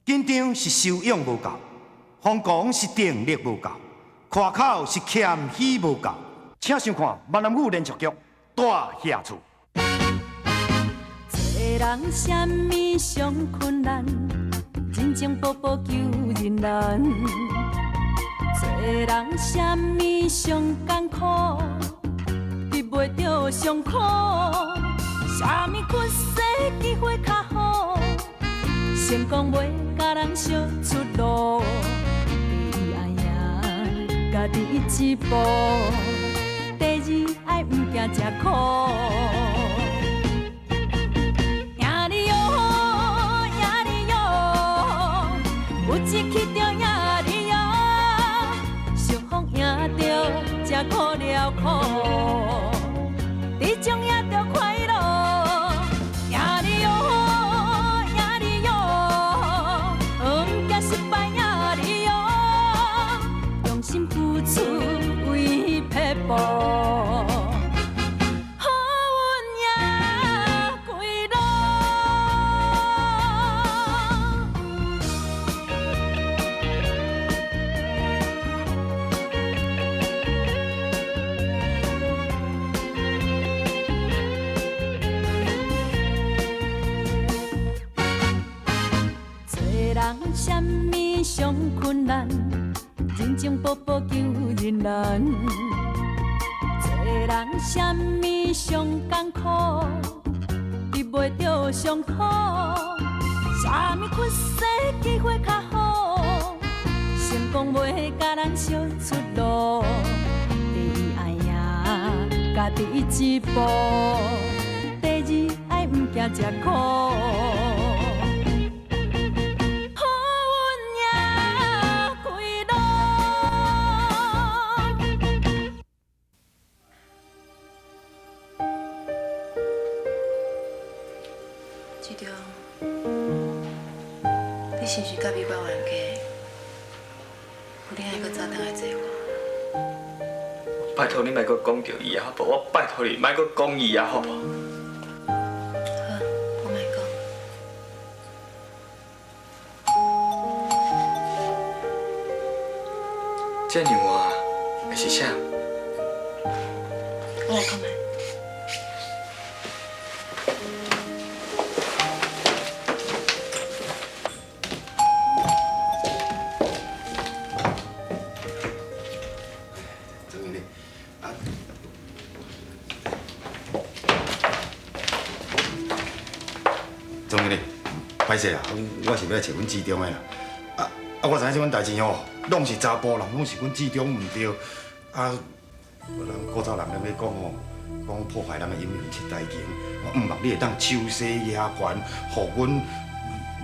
紧张是修养无够，风光是定力无够，夸口是谦虚无够。请想看闽南语连续剧《大下厝》。做人什么上困难，真情薄薄求人难。做人什么上艰苦，避袂着上苦。什么缺世机会较好，成功袂甲人相出路。第一爱赢家己一步，第二爱毋惊吃苦。赢你哟，赢你哟，有志气着赢你哟，相逢赢着才苦了苦，你种也着快乐。赢你哟，赢你哟，毋惊失败赢你哟，用心付出为撇步。什么上困难，人情薄薄求人难。做人什么上艰苦，避袂着上苦。什么缺世机会较好，成功袂甲人相出路。第一爱赢家己一步，第二爱毋惊吃苦。你是毋是甲美国冤家？有你爱搁早顿来找我？拜托你莫搁讲着伊啊，好无？我拜托你莫搁讲伊啊，好无？好，我莫讲。这样啊，还是啥？我来看卖。总经理，歹势啦，我是要找阮志忠的啦。我知影这款代志吼，拢是查甫人，拢是阮志忠唔对。人古早人咧要讲吼，讲破坏咱的英明七大情，我毋望你会当手洗野权，互阮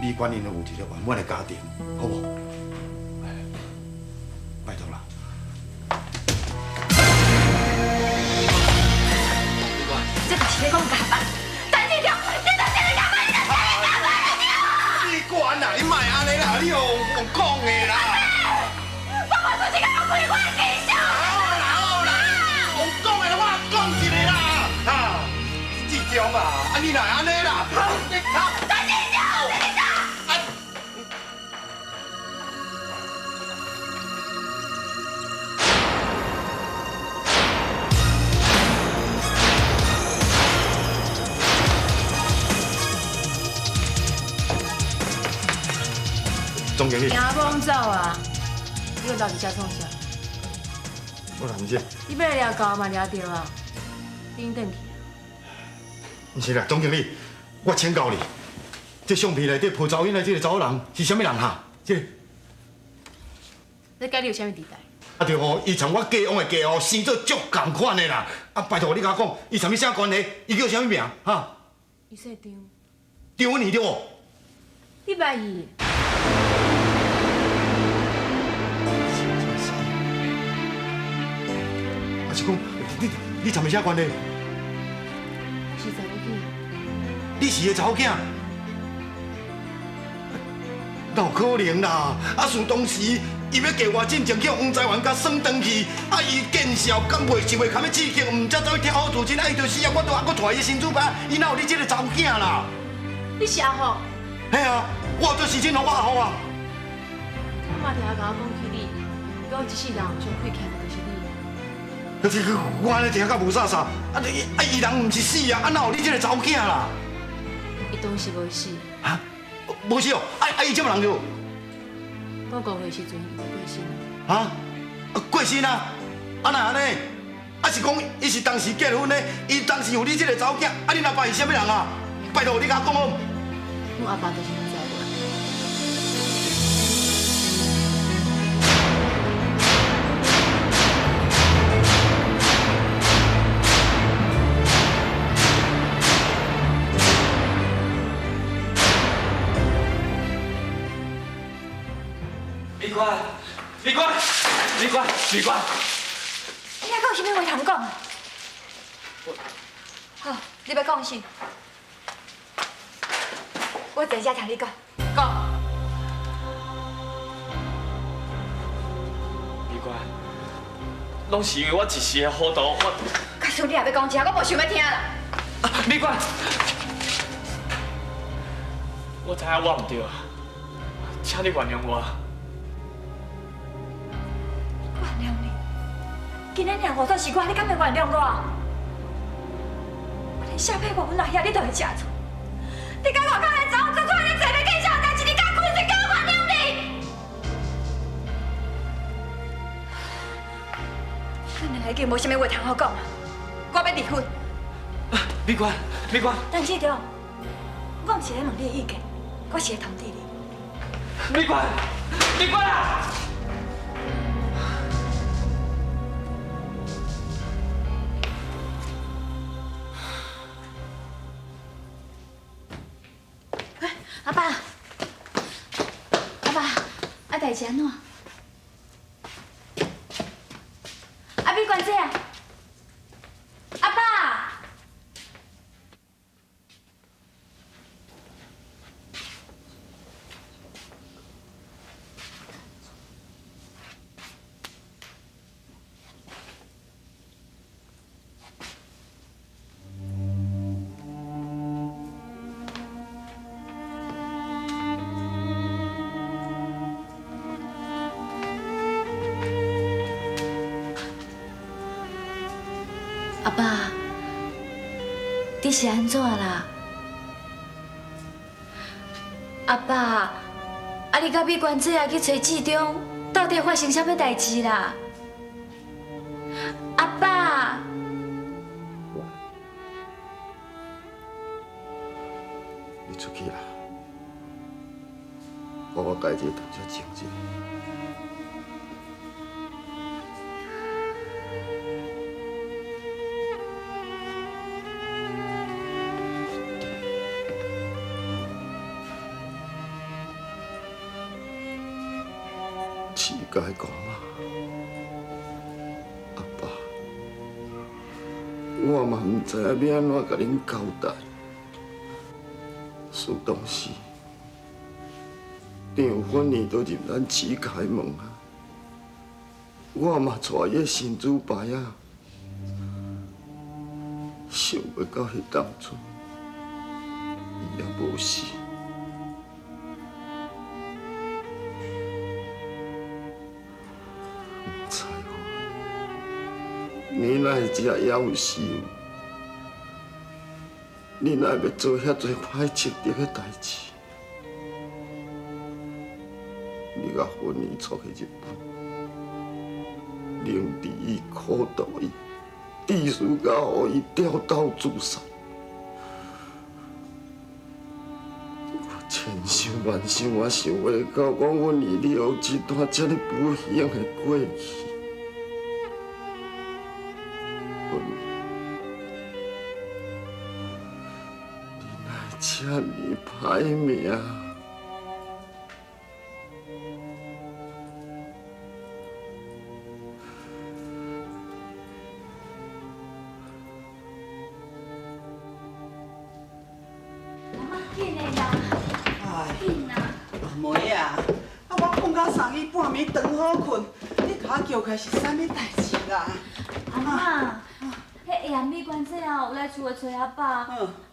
美观因有一个圆满的家庭，好无？拜托啦。这就是你讲假扮，等你条，你等这个假扮，你等这个假扮，你管啦，你莫安尼啦，你用讲的啦。我无出这个有开我的技术。好啦，用讲的我讲一个啦，志忠啊，你若安尼啦，你等你条，你条。总经理，行往走啊！你有到底遮创啥？我哪唔知？你要掠狗嘛掠着啊！顶转去。唔是啦，总经理，我请教你，这相片内底抱赵英的这个查某人是啥物人哈？你家己有啥物地带？啊，对吼，伊从我家往的家哦，生做足共款的啦。拜托你甲我讲，伊啥物啥关系？伊叫啥物名？哈？伊姓张。张文义对无？你捌伊？啊是讲，你啥物啥关系？是查某囝。你是个查某囝？哪有可能啦？啊，是当时伊要嫁我进前叫黄财源甲耍转去，啊，伊见笑敢袂想袂堪要刺激，毋则走去贴好处钱，啊，伊就死啊！我都还佫带伊新主牌，伊哪有你这个查某囝啦？你是阿福？嘿啊！我做事情拢我好啊。我嘛听甲我讲起你，甲我一世人上亏欠的就是你。可是我安尼听甲无啥啥，伊人毋是死啊，哪有你这个查某囝啦？伊当时无死，啊，无死哦，伊怎么人就？我5岁时阵伊就过身。啊，过身啊？哪安尼？是讲伊是当时结婚的，伊当时有你这个查某囝，你阿爸是啥物人啊？拜托你甲我讲哦。阮阿爸就是你查某。李官，李官，李官，李官。你还讲啥物话通讲？好，你要讲啥？我在这听你讲，讲。李官，拢是因为我一时的糊涂，可是你还要讲啥？我无想要听啦。李官，我知影我唔对，请你原谅我。原谅你？今日尔糊涂是我，你敢会原谅我？我连下辈我阮老兄你都会吃醋。你甲外口来找我做错你做你计较的代志，你敢亏是叫我原谅你？咱两个已经无啥物话通好讲啊！我要离婚。李官，李官，但记着，我唔是来问你的意见，我是来通知你。李官，李官啊！阿爸，阿爸，代志安怎？阿美管姐，阿爸。阿爸，你是安怎啦？阿爸，你甲美娟姐去找志忠，到底发生啥物代志啦？阿爸，你出去啦，我家己当作静静。该讲啊，阿爸，我嘛唔知影要安怎甲恁交代。是当时，张芬妮都入咱市开门啊，我嘛带伊新主牌啊，想袂到迄当阵，伊也无死。你哪会只夭寿？你哪会要做遐多歹值得的代志？你甲婚姻娶去日本，凌迟伊、苦毒伊，致使到互伊掉刀自杀。我千想万想，我想袂到，讲阮离你后一段这么不幸的过去。这么歹命，紧的啦，紧啦！妹啊，我困到昨暝半暝长好困，你甲我叫开是啥物代志啦？阿妈，迄下暗美娟姐有来厝诶找阿爸，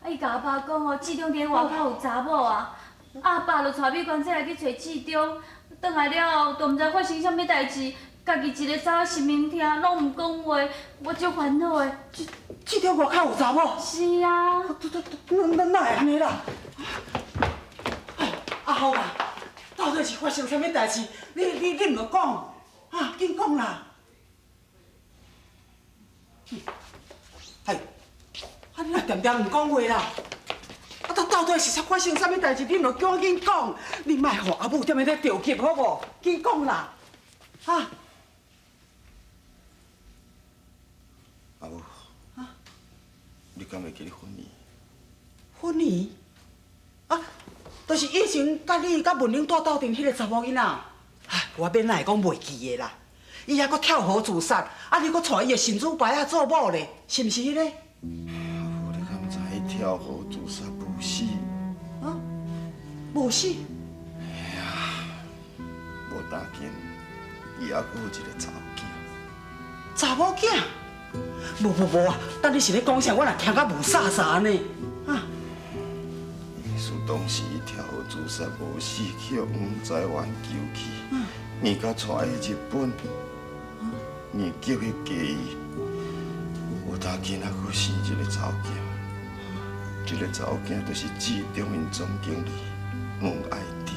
伊甲阿爸讲哦，志忠伫外口有查某啊，阿爸就带美观仔来去找市长，转来了后都毋知发生啥物代志，家己一个走到神明厅，拢毋讲话，我足烦恼的。这条外口有查某？是啊。哪会安尼啦？阿豪啊，到底是发生啥物代志？你唔着讲，啊，紧讲啦！哎，你若定定唔讲话啦？啊，到底是发生啥物代志？你唔着赶紧讲，你莫互阿母踮咧着急好无？紧讲啦！啊！阿母，你敢会记得婚礼？婚礼？啊，就是以前甲你甲文玲住斗阵迄个查某囡仔。唉，我免哪会讲袂记的啦。伊还阁跳河自杀，啊，你阁带伊的神主牌仔做某咧，是毋是迄个？阿母，你敢知伊跳河自杀无死？啊，无死？哎呀，无当紧，伊还阁有一个查某囝。查某囝？无啊！等你是咧讲啥？我若听甲无煞煞呢。啊！意思当时伊跳河自杀无死，去互黄在湾救去，硬甲带去日本，硬叫去嫁伊。有当今仔佫生一个查某囝，这个查某囝就是市中因总经理黄爱珍。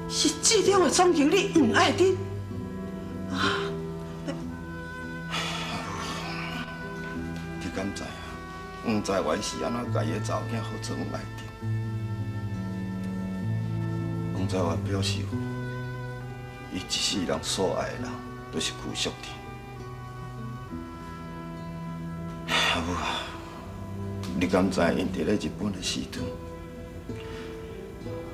是市长的总经理黄爱珍。啊！你敢知影？黄在湾是安怎甲伊的查某囝号做黄爱珍？黄在湾表示，伊一世人所爱的人，都是邱淑婷。阿母啊，你敢知因伫咧日本的时阵，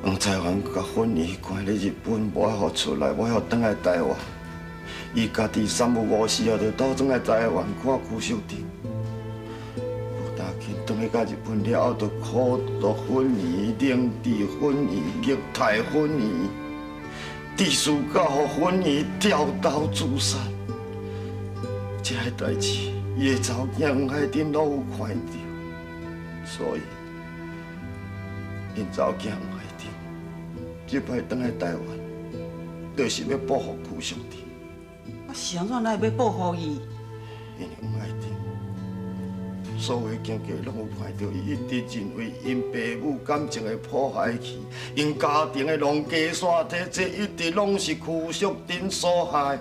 黄在湾甲婚礼关咧日本，无爱互出来，无爱互转来台湾。伊家己三不五时啊，就倒转来台湾看邱淑婷。无当紧，转去到日本了后，就苦毒婚仪、凌迟婚仪、虐待婚仪，致使到互婚仪跳楼自杀。这个代志，伊的查某囝黄海珍拢有看到，所以因查某囝黄海珍这摆转来台湾，就是要保护邱淑婷。啊，是安怎来要保护伊？因为黄海珍，所有经过拢有看到，伊一直认为因爸母感情的破坏去，因家庭的农家山体，这一直拢是邱淑婷所害。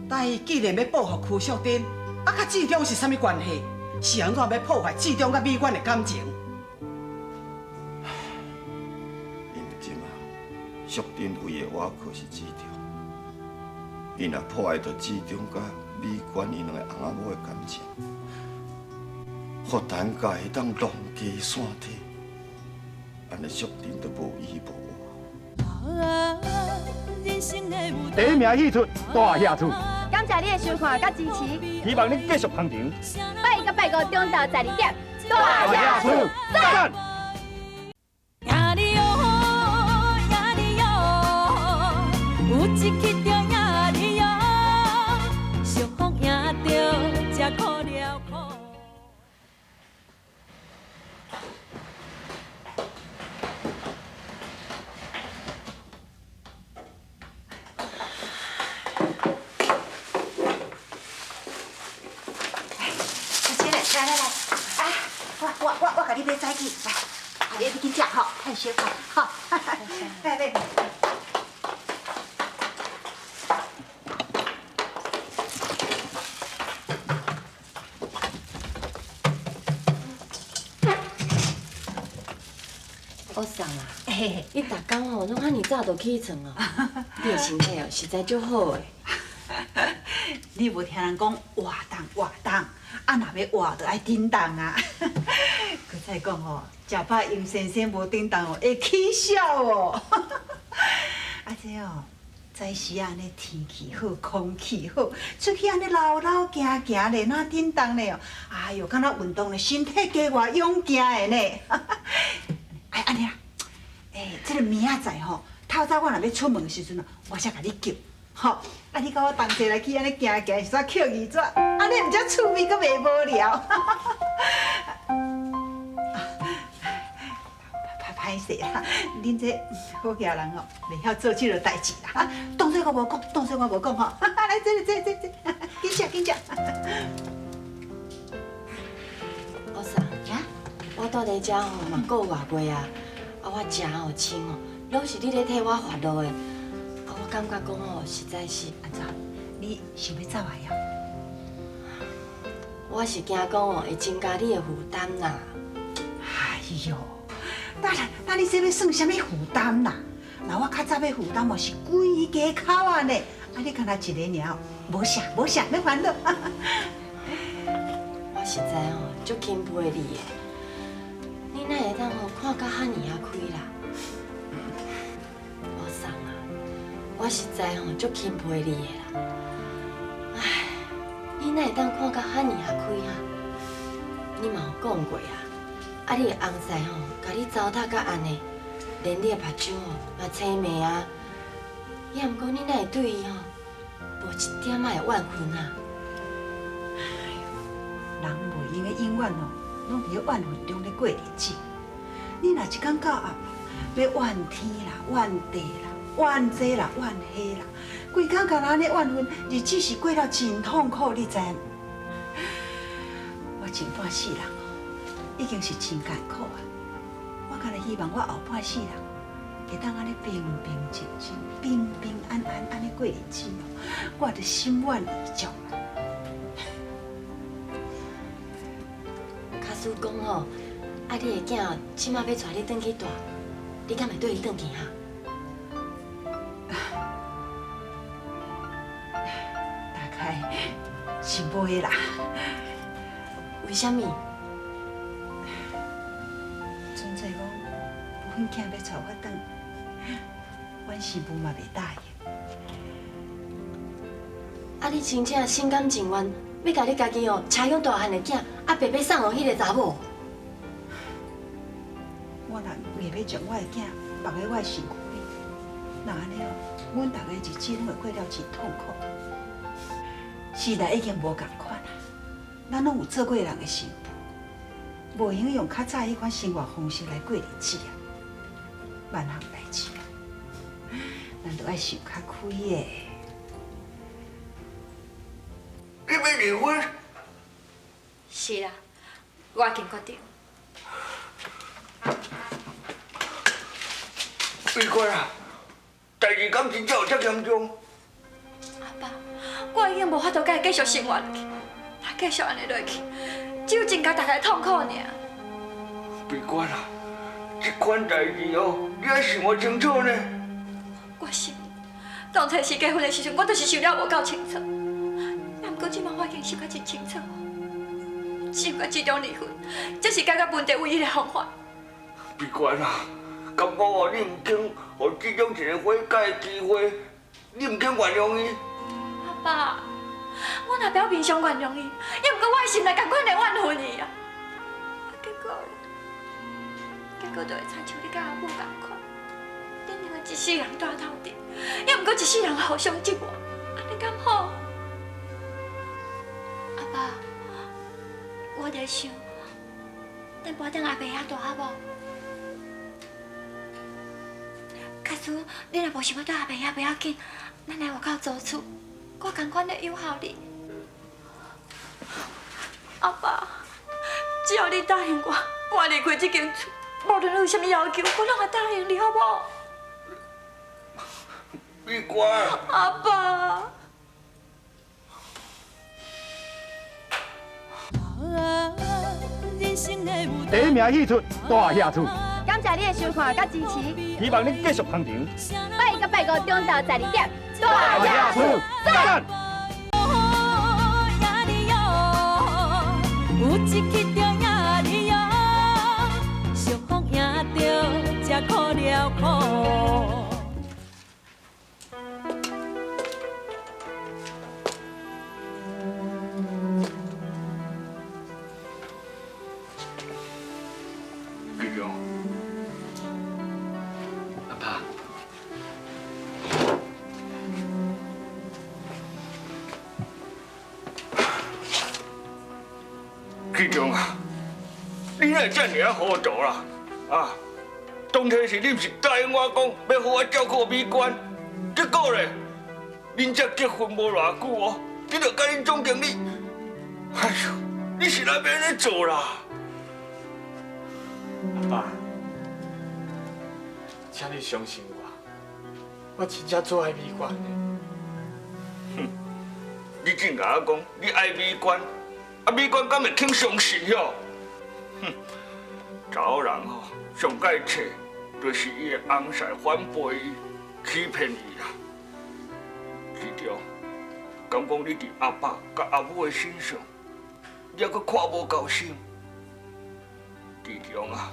但伊既然要保护邱淑珍，啊，甲市长是啥物关系？是安怎要破坏市长甲美馆的感情？因为即马淑珍为的外靠是市长，伊若破坏着市长甲美馆因两个翁仔某的感情，互陈家会当农家散体，安尼淑珍就无依无靠。第一名戏出大下出，感谢你的收看甲支持，希望你继续捧场。拜一到拜五中昼12点，大下出，赞！呀哩哟呀哩哟，有一曲着呀哩哟，幸福赢着才苦了苦。我甲你买早起，来，你去食吼，趁小可，吼，来。欧桑啊，你逐工吼拢遐尼早就起床哦，你的身体哦实在足好诶。你无听人讲活动，啊若要活就爱叮当啊。佮再讲吼，食饱杨先生无叮当哦，会起笑哦。啊这哦，早时啊，安尼天气好，空气好，出去安尼绕绕行行咧，哪叮当咧哦？哎哟，敢若运动咧，身体加偌勇健的呢。哎，安尼啊，这个明仔载吼，透早我若要出门的时阵哦，我才甲你叫。吼，啊！你甲我同齐来去安尼行行，是煞捡鱼纸，安尼毋则趣味阁袂无聊。歹歹势啦，恁这好家人哦，袂晓做这个代志啦。当作我无讲，当作我无讲吼。来，这，紧食紧食。我啥呀？我住在遮吼嘛，过外月啊，我食吼穿吼，拢是你咧替我发落的。我感觉讲吼，实在是安怎？你想要走啊呀？我是惊讲哦，会增加你的负担啦。哎呦，那你这要算什么负担啦？那我较早要负担嘛是规家口啊呢，你干那一个尔，无啥，免烦恼。我实在吼足钦佩你的，你哪会当吼看到遐尔啊开啦？我送啊，我实在吼足钦佩你的啦。唉，你哪会当看到遐尔啊开啊？你嘛有讲过啊，你的翁婿吼，甲你糟蹋甲安尼，连你的目睭吼嘛青眉啊，也毋过你哪会对伊吼无一点仔的怨恨啊？人袂用的永远哦，拢伫咧怨恨中咧过日子。你若一天到暗，要怨天啦、怨地啦、怨这啦、怨迄啦，规天甲人咧怨恨，日子是过了真痛苦，你知影？我前半世人哦，已经是真艰苦啊。我敢若希望我后半世人会当安尼平平静静、平平安安安尼过日子哦，我就心愿意足啦。假使讲吼，你的囝即马要带你转去住，你敢会对伊转去哈？大概是袂啦。为什么？纯粹讲，阮囝要带我转，阮师父嘛袂答应。你真正心甘情愿，要甲你家己哦，车养大汉的囝，白白送互迄个查某？我若硬要将我的囝放在我的身躯里，那安尼哦，阮大家日子拢会过了真痛苦。时代已经无共款啊，咱拢有做过人的媳妇，无用较早迄款生活方式来过日子啊。万项代志啊，咱都爱想较开的。你要离婚？是啊，我已经决定。美国啊，代志敢真正有遮严重？阿爸，我已经无法度甲伊继续生活落去，若继续安尼落去，只有增加大家痛苦尔。美国啊，这款代志哦，你要想我清楚呢。我是，当初是结婚的时阵，我就是想了无够清楚。但不过即摆我已经想甲真清楚，想甲这种离婚，这是解决问题唯一的方法。美国啊，敢讲哦，你唔肯予这种一个悔改的机会，你唔肯原谅伊？阿爸，我若表面上原谅伊，也毋过我的心内共款的怨恨伊啊。结果就会亲像你甲阿母共款，恁两个一世人大斗阵，也毋过一世人互相折磨，安尼敢好？阿爸，我在想，咱搬转阿伯遐住好无？假使你若无想要住阿伯遐，不要紧，咱来外口租厝，我共款的友好你。阿爸，只要你答应我，搬离开这间厝。无论有啥物要求，我拢会答应你，好无？美国，阿爸。第一名戏出大下厝，感谢你的收看甲支持，希望你继续捧场。拜一到拜五中昼12点，大下厝，赞！有一曲中呀你哟，相逢赢着才苦了苦。美荣，阿爸，美荣啊，你哪会这么糊涂啦？啊，当初是你不是答应我讲要好我照顾美娟，结果咧，恁才结婚无偌久哦，你就甲恁总经理，哎呦，你是哪边咧做啦？阿爸，请你相信我真正做爱美娟的。哼，你竟甲我讲你爱美娟，啊美娟敢会肯相信哟？哼，查某人吼，上该找就是伊的翁婿反背伊、欺骗伊啦。其中，敢讲你伫阿爸甲阿母的身上，你还阁看无够心？其中啊，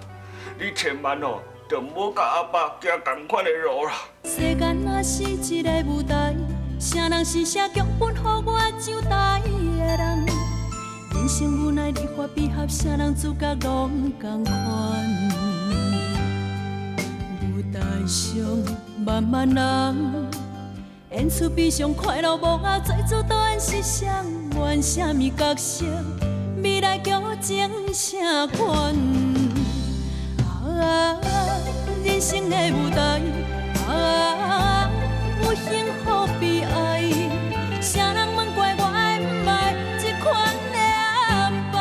你千万哦，就唔好甲阿爸行同款的路啦。世间若是一个舞台，啥人是写剧本，予我上台的人。人生无奈，你法比合，啥人主角拢同款。舞台上万万人，演出比上快乐无涯，最主导演是谁？演啥物角色？未来剧情啥款？人生的舞台，有幸福悲哀，啥人问怪我的不爱这款的安排？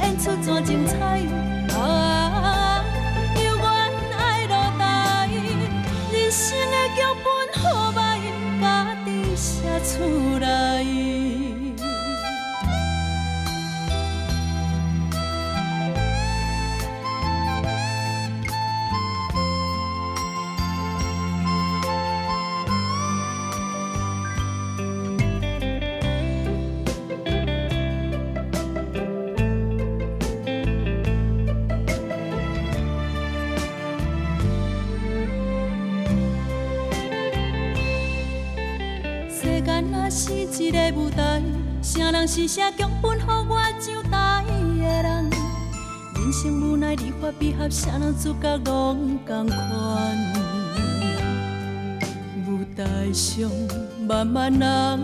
演出怎精彩？有缘爱落台，人生的剧本好歹家己写出来。世间若是一个舞台，啥人是写剧本，予我上台的人？人生无奈，你法比合，啥人主角拢同款。舞台上万万人。